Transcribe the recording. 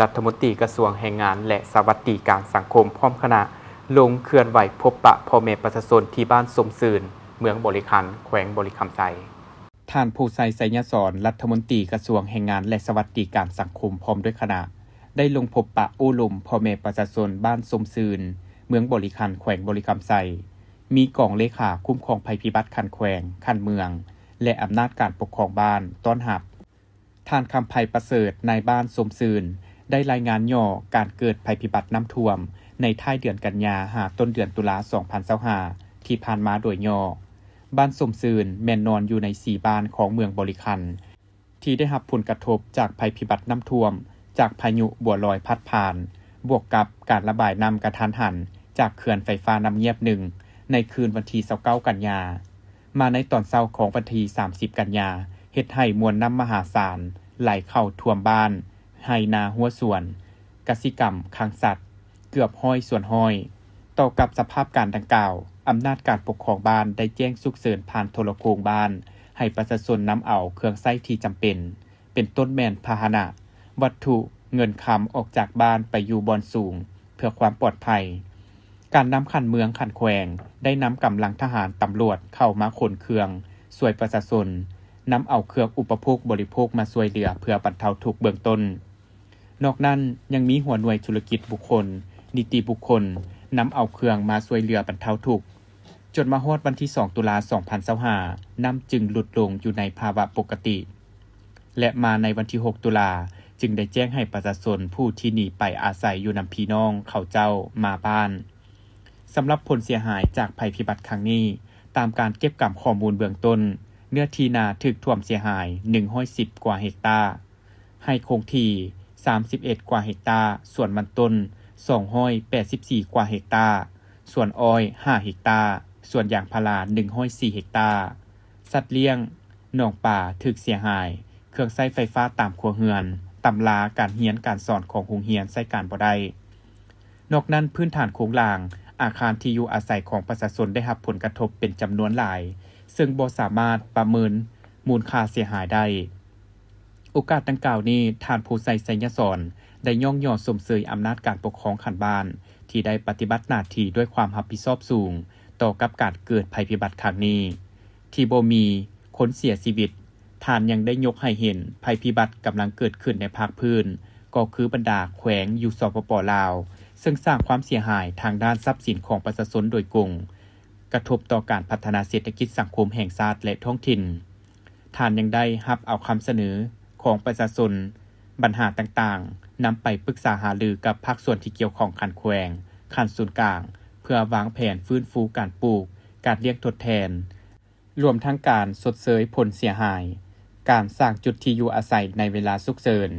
รัฐมนตรีกระทรวงแรงงานและสวัสดิการสังคมพร้อมคณะลงเคลื่อนไหวพบปะพ่อแม่ประชาชนที่บ้านสมซืนเมืองบริคันแขวงบริคำไซท่านผู้ไซไสยสอนรัฐมนตรีกระทรวงแรงงานและสวัสดิการสังคมพร้อมด้วยคณะได้ลงพบปะโอ้ลมพ่อแม่ประชาชนบ้านสมซืนเมืองบริคันแขวงบริคำไซมีกองเลขาคุ้มครองภัยพิบัติคันแขวงคันเมืองและอำนาจการปกครองบ้านต้อนรับท่านคำไพประเสริฐนายบ้านสมซืนได้รายงานย่อการเกิดภัยพิบัติน้ำท่วมในท้ายเดือนกันยาหาต้นเดือนตุลา2025ที่ผ่านมาโดยย่อบ้านสมซืนแม่นนอนอยู่ใน4บ้านของเมืองบริคันที่ได้รับผลกระทบจากภัยพิบัติน้ำท่วมจากพายุบัวลอยพัดผ่านบวกกับการระบายน้ำกระทันหันจากเขื่อนไฟฟ้าน้ำเงียบ1ในคืนวันที่29กันยามาในตอนเช้าของวันที่30กันยาเฮ็ดให้มวลน้ำมหาศาลไหลเข้าท่วมบ้านไห้นาหัวสวนกสิกรรมค้างสัตว์เกือบห้อยส่วนห้อยต่อกับสภาพการดังกล่าวอำนาจการปกครองบ้านได้แจ้งฉุกเฉินผ่านโทรโข่งบ้านให้ประชาชนนำเอาเครื่องใช้ที่จำเป็นต้นแม่นพาหนะวัตถุเงินคำออกจากบ้านไปอยู่บอนสูงเพื่อความปลอดภัยการนำขันเมืองขันแขวงได้นำกำลังทหารตำรวจเข้ามาขนเครื่องช่วยประชาชนนำเอาเครื่องอุปโภคบริโภคมาช่วยเหลือเพื่อบรรเทาทุกข์เบื้องต้นนอกนั้นยังมีหัวหน่วยธุรกิจบุคคลนิติบุคคลนำเอาเครื่องมาช่วยเหลือบรรเทาทุกข์จนมาฮอดวันที่2ตุลา2025น้ำจึงลดลงอยู่ในภาวะปกติและมาในวันที่6ตุลาจึงได้แจ้งให้ประชาชนผู้ที่หนีไปอาศัยอยู่นำพี่น้องเขาเจ้ามาบ้านสำหรับผลเสียหายจากภัยพิบัติครั้งนี้ตามการเก็บกำข้อมูลเบื้องต้นเนื้อที่นาถูกท่วมเสียหาย110กว่าเฮกตาร์ให้คงที่31กว่าเฮกตาร์ส่วนมันต้น284กว่าเฮกตาร์ส่วนอ้อย5เฮกตาร์ส่วนยางพารา104เฮกตาร์สัตว์เลี้ยงหนองป่าถูกเสียหายเครื่องใช้ไฟฟ้าตามครัวเรือนตำราการเรียนการสอนของโรงเรียนใช้การบ่ได้นอกนั้นพื้นฐานโครงสร้างอาคารที่อยู่อาศัยของประชาชนได้รับผลกระทบเป็นจำนวนหลายซึ่งบ่สามารถประเมินมูลค่าเสียหายได้โอกาสดังกล่าวนี้ท่านผู้ใช้ไสยสอนได้ย่องย่อสมเสยอำนาจการปกครองขันบ้านที่ได้ปฏิบัติหน้าที่ด้วยความรับผิดชอบสูงต่อกับการเกิดภัยพิบัติครั้งนี้ที่บ่มีคนเสียชีวิตท่านยังได้ยกให้เห็นภัยพิบัติกำลังเกิดขึ้นในภาคพื้นก็คือบรรดาแขวงอยู่สปป.ลาวซึ่งสร้างความเสียหายทางด้านทรัพย์สินของประชาชนโดยกงกระทบต่อการพัฒนาเศรษฐกิจสังคมแห่งชาติและท้องถิ่นท่านยังได้รับเอาคำเสนอของประชาชนปัญหาต่างๆนำไปปรึกษาหารือกับภาคส่วนที่เกี่ยวข้องขันแขวงขันศูนย์กลางเพื่อวางแผนฟื้นฟูการปลูกการเลี้ยงทดแทนรวมทั้งการชดเชยผลเสียหายการสร้างจุดที่อยู่อาศัยในเวลาฉุกเฉิน